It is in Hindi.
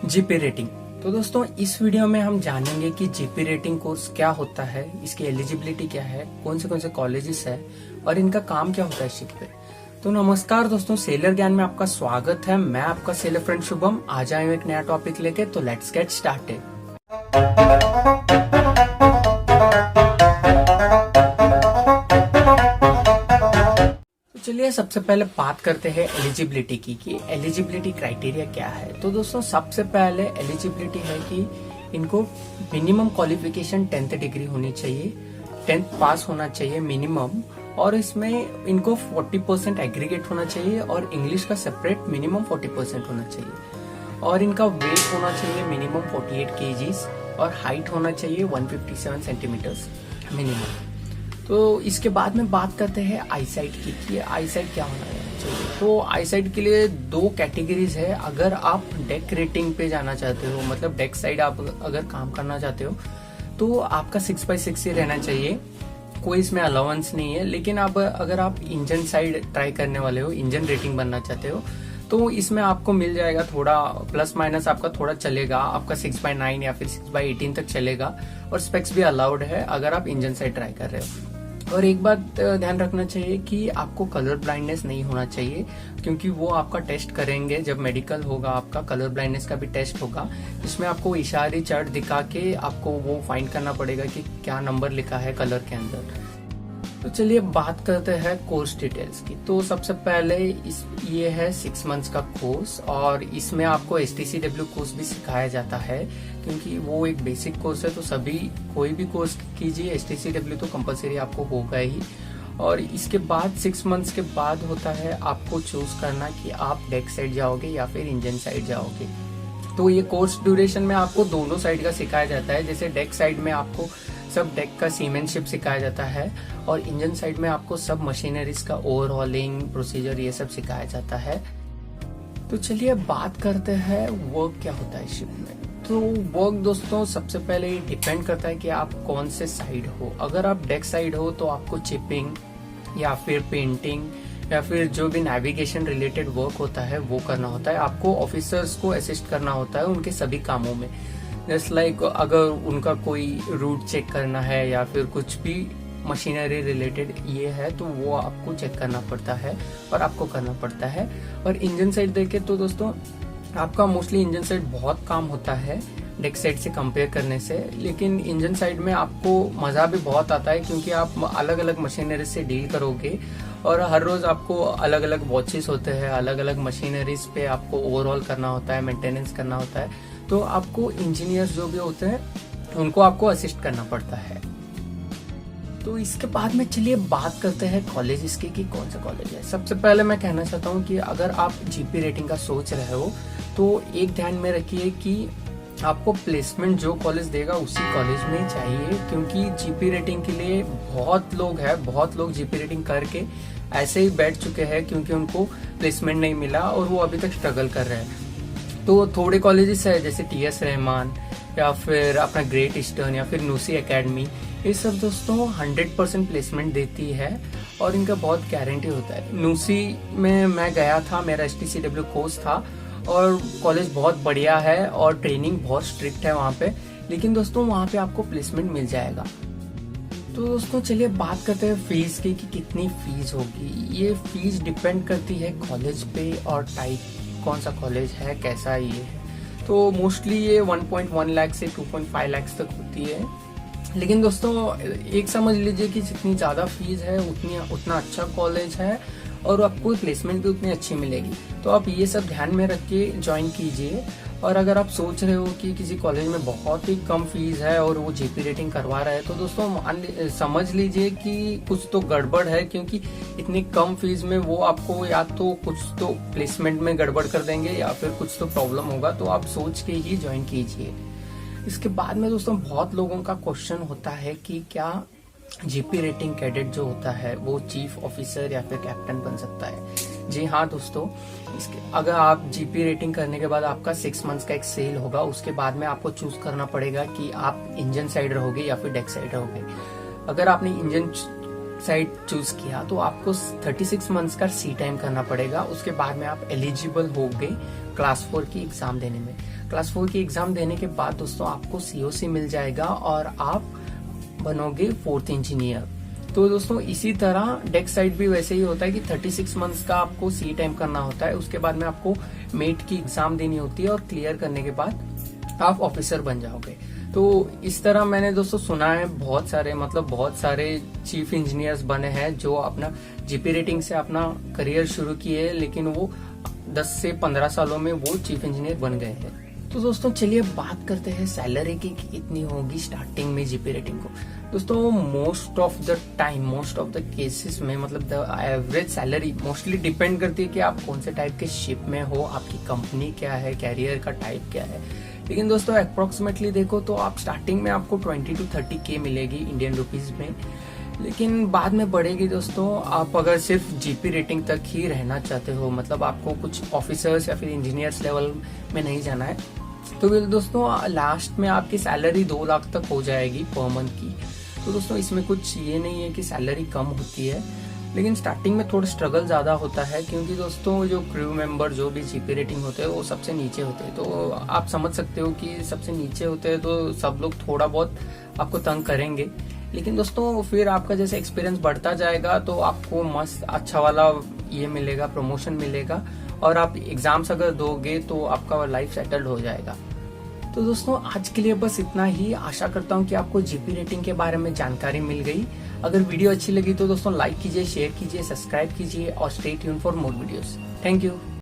GP rating. तो दोस्तों इस वीडियो में हम जानेंगे कि जीपी रेटिंग कोर्स क्या होता है, इसकी एलिजिबिलिटी क्या है, कौन से कॉलेजेस है और इनका काम क्या होता है शिप पे। तो नमस्कार दोस्तों, सेलर ज्ञान में आपका स्वागत है। मैं आपका सेलर फ्रेंड शुभम। आज आए एक नया टॉपिक लेके, तो लेट्स गेट स्टार्टेड। चलिए सबसे पहले बात करते हैं एलिजिबिलिटी की कि एलिजिबिलिटी क्राइटेरिया क्या है। तो दोस्तों सबसे पहले एलिजिबिलिटी है कि इनको मिनिमम क्वालिफिकेशन 10th डिग्री होनी चाहिए, 10th पास होना चाहिए मिनिमम, और इसमें इनको 40% एग्रीगेट होना चाहिए और इंग्लिश का सेपरेट मिनिमम 40% होना चाहिए, और इनका वेट होना चाहिए मिनिमम 48 kgs और हाइट होना चाहिए 157 सेंटीमीटर्स मिनिमम। तो इसके बाद में बात करते हैं आईसाइट की कि आईसाइट क्या होना चाहिए। तो आईसाइट के लिए दो कैटेगरीज है। अगर आप डेक रेटिंग पे जाना चाहते हो, मतलब डेक साइड आप अगर काम करना चाहते हो, तो आपका 6/6 ही रहना चाहिए, कोई इसमें अलाउंस नहीं है। लेकिन अब अगर आप इंजन साइड ट्राई करने वाले हो, इंजन रेटिंग बनना चाहते हो, तो इसमें आपको मिल जाएगा थोड़ा प्लस माइनस, आपका थोड़ा चलेगा, आपका 6/9 या फिर 6/18 तक चलेगा, और स्पेक्स भी अलाउड है अगर आप इंजन साइड ट्राई कर रहे हो। और एक बात ध्यान रखना चाहिए कि आपको कलर ब्लाइंडनेस नहीं होना चाहिए, क्योंकि वो आपका टेस्ट करेंगे जब मेडिकल होगा, आपका कलर ब्लाइंडनेस का भी टेस्ट होगा। इसमें आपको इशारे चार्ट दिखा के आपको वो फाइंड करना पड़ेगा कि क्या नंबर लिखा है कलर के अंदर। तो चलिए बात करते हैं कोर्स डिटेल्स की। तो सबसे पहले ये है 6 मंथ्स का कोर्स, और इसमें आपको STCW कोर्स भी सिखाया जाता है, क्योंकि वो एक बेसिक कोर्स है। तो सभी कोई भी कोर्स कीजिए, STCW तो कंपलसरी आपको होगा ही। और इसके बाद 6 मंथ्स के बाद होता है आपको चूज करना कि आप डेक साइड जाओगे या फिर इंजन साइड जाओगे। तो ये कोर्स ड्यूरेशन में आपको दोनों साइड का सिखाया जाता है। जैसे डेक साइड में आपको सब डेक का सीमेंशिप सिखाया जाता है, और इंजन साइड में आपको सब मशीनरीज का ओवरहॉलिंग प्रोसीजर ये सब सिखाया जाता है। तो चलिए बात करते हैं वर्क क्या होता है शिप में। तो वर्क दोस्तों सबसे पहले डिपेंड करता है कि आप कौन से साइड हो। अगर आप डेक साइड हो तो आपको चिपिंग या फिर पेंटिंग या फिर जो भी नेविगेशन रिलेटेड वर्क होता है वो करना होता है। आपको ऑफिसर्स को असिस्ट करना होता है उनके सभी कामों में। जस्ट लाइक अगर उनका कोई रूट चेक करना है या फिर कुछ भी मशीनरी रिलेटेड ये है, तो वो आपको चेक करना पड़ता है और आपको करना पड़ता है। और इंजन साइड देखे तो दोस्तों आपका मोस्टली इंजन साइड बहुत काम होता है डेक साइड से कंपेयर करने से। लेकिन इंजन साइड में आपको मजा भी बहुत आता है, क्योंकि आप अलग अलग मशीनरी से डील करोगे, और हर रोज आपको अलग अलग वॉचेस होते हैं, अलग अलग मशीनरीज पे आपको ओवरऑल करना होता है, मेंटेनेंस करना होता है। तो आपको इंजीनियर्स जो भी होते हैं उनको आपको असिस्ट करना पड़ता है। तो इसके बाद में चलिए बात करते हैं कॉलेजेस की कि कौन सा कॉलेज है। सबसे पहले मैं कहना चाहता हूँ कि अगर आप जीपी रेटिंग का सोच रहे हो, तो एक ध्यान में रखिए कि आपको प्लेसमेंट जो कॉलेज देगा उसी कॉलेज में चाहिए, क्योंकि जीपी रेटिंग के लिए बहुत लोग जीपी रेटिंग करके ऐसे ही बैठ चुके हैं, क्योंकि उनको प्लेसमेंट नहीं मिला और वो अभी तक स्ट्रगल कर रहे हैं। तो थोड़े कॉलेजेस है जैसे TS रहमान या फिर अपना ग्रेट ईस्टर्न या फिर नूसी एकेडमी, ये सब दोस्तों 100% प्लेसमेंट देती है और इनका बहुत गारंटी होता है। नूसी में मैं गया था, मेरा STCW कोर्स था, और कॉलेज बहुत बढ़िया है और ट्रेनिंग बहुत स्ट्रिक्ट है वहाँ पे। लेकिन दोस्तों वहाँ पे आपको प्लेसमेंट मिल जाएगा। तो दोस्तों चलिए बात करते हैं फीस की कि कितनी फीस होगी। ये फीस डिपेंड करती है कॉलेज पे और टाइप, कौन सा कॉलेज है, कैसा ये है। तो मोस्टली ये 1.1 लाख से 2.5 लाख तक होती है। लेकिन दोस्तों एक समझ लीजिए कि जितनी ज़्यादा फीस है उतना अच्छा कॉलेज है, और आपको प्लेसमेंट भी उतनी अच्छी मिलेगी। तो आप ये सब ध्यान में रख के ज्वाइन कीजिए। और अगर आप सोच रहे हो कि किसी कॉलेज में बहुत ही कम फीस है और वो जीपी रेटिंग करवा रहा है, तो दोस्तों समझ लीजिए कि कुछ तो गड़बड़ है, क्योंकि इतनी कम फीस में वो आपको या तो कुछ तो प्लेसमेंट में गड़बड़ कर देंगे या फिर कुछ तो प्रॉब्लम होगा। तो आप सोच के ही ज्वाइन कीजिए। इसके बाद में दोस्तों बहुत लोगों का क्वेश्चन होता है कि क्या जीपी रेटिंग कैडेट जो होता है वो चीफ ऑफिसर या फिर कैप्टन बन सकता है। जी हाँ दोस्तों, अगर आप जीपी रेटिंग करने के बाद आपका 6 मंथ्स का एक सेल होगा, उसके बाद में आपको चूज करना पड़ेगा कि आप इंजन साइड रहोगे या फिर डेक साइड रहोगे। अगर आपने इंजन साइड चूज किया तो आपको 36 मंथ्स का सी टाइम करना पड़ेगा। उसके बाद में आप एलिजिबल होगे क्लास 4 की एग्जाम देने में। क्लास 4 की एग्जाम देने के बाद दोस्तों आपको COC मिल जाएगा और आप बनोगे 4th इंजीनियर। तो दोस्तों इसी तरह डेक साइड भी वैसे ही होता है कि 36 मंथ्स का आपको सी टाइम करना होता है। उसके बाद में आपको मेट की एग्जाम देनी होती है और क्लियर करने के बाद आप ऑफिसर बन जाओगे। तो इस तरह मैंने दोस्तों सुना है बहुत सारे चीफ इंजीनियर्स बने हैं जो अपना जीपी रेटिंग से अपना करियर शुरू किए, लेकिन वो 10 से 15 सालों में वो चीफ इंजीनियर बन गए हैं। तो दोस्तों चलिए बात करते हैं सैलरी की कितनी होगी स्टार्टिंग में जीपी रेटिंग को। दोस्तों मोस्ट ऑफ द केसेस में मतलब the average salary mostly depend करती है कि आप कौन से टाइप के शिप में हो, आपकी कंपनी क्या है, कैरियर का टाइप क्या है। लेकिन दोस्तों अप्रोक्सीमेटली देखो तो आप स्टार्टिंग में आपको 20 to 30K मिलेगी इंडियन रुपीज में, लेकिन बाद में बढ़ेगी दोस्तों। आप अगर सिर्फ जीपी रेटिंग तक ही रहना चाहते हो, मतलब आपको कुछ ऑफिसर्स या फिर इंजीनियर्स लेवल में नहीं जाना है, तो फिर दोस्तों लास्ट में आपकी सैलरी 2 लाख तक हो जाएगी पर मंथ की। तो दोस्तों इसमें कुछ ये नहीं है कि सैलरी कम होती है, लेकिन स्टार्टिंग में थोड़ा स्ट्रगल ज्यादा होता है, क्योंकि दोस्तों जो क्रू मेंबर जो भी जीपी रेटिंग होते हैं वो सबसे नीचे होते हैं। तो आप समझ सकते हो कि सबसे नीचे होते हैं तो सब लोग थोड़ा बहुत आपको तंग करेंगे। लेकिन दोस्तों फिर आपका जैसे एक्सपीरियंस बढ़ता जाएगा तो आपको मस्त अच्छा वाला ये मिलेगा, प्रमोशन मिलेगा, और आप एग्जाम्स अगर दोगे तो आपका लाइफ सेटल्ड हो जाएगा। तो दोस्तों आज के लिए बस इतना ही। आशा करता हूँ कि आपको जीपी रेटिंग के बारे में जानकारी मिल गई। अगर वीडियो अच्छी लगी तो दोस्तों लाइक कीजिए, शेयर कीजिए, सब्सक्राइब कीजिए और stay tune for more videos. Thank you.